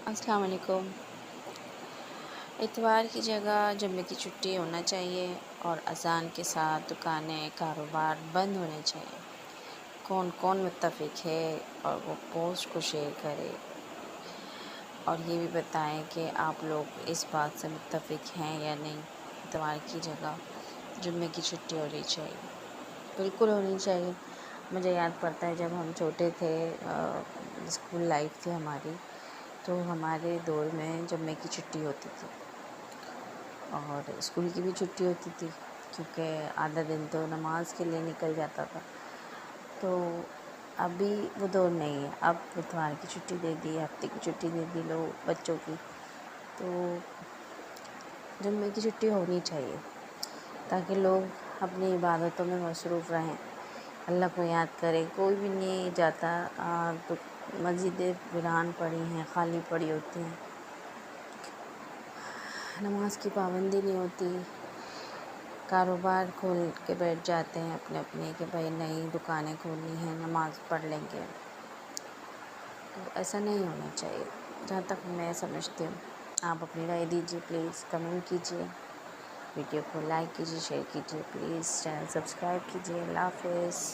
السلام علیکم۔ اتوار کی جگہ جمعے کی چھٹی ہونا چاہیے اور اذان کے ساتھ دکانیں کاروبار بند ہونے چاہیے۔ کون کون متفق ہے اور وہ پوسٹ کو شیئر کرے اور یہ بھی بتائیں کہ آپ لوگ اس بات سے متفق ہیں یا نہیں۔ اتوار کی جگہ جمعے کی چھٹی ہونی چاہیے، بالکل ہونی چاہیے۔ مجھے یاد پڑتا ہے جب ہم چھوٹے تھے، اسکول لائف تھی ہماری، تو ہمارے دور میں جمعے کی چھٹی ہوتی تھی اور اسکول کی بھی چھٹی ہوتی تھی، کیونکہ آدھا دن تو نماز کے لیے نکل جاتا تھا۔ تو ابھی وہ دور نہیں ہے، اب اتوار کی چھٹی دے دی، ہفتے کی چھٹی دے دی لوگ بچوں کی۔ تو جمعے کی چھٹی ہونی چاہیے تاکہ لوگ اپنی عبادتوں میں مصروف رہیں، اللہ کو یاد کریں۔ کوئی بھی نہیں جاتا، تو مسجدیں ویران پڑی ہیں، خالی پڑی ہوتی ہیں، نماز کی پابندی نہیں ہوتی، کاروبار کھول کے بیٹھ جاتے ہیں اپنے اپنے کہ بھائی نئی دکانیں کھولنی ہیں، نماز پڑھ لیں گے۔ تو ایسا نہیں ہونا چاہیے جہاں تک میں سمجھتی ہوں۔ آپ اپنی رائے دیجیے، پلیز کمنٹ کیجیے، ویڈیو کو لائک کیجیے، شیئر کیجیے، پلیز چینل سبسکرائب کیجیے۔ اللہ حافظ۔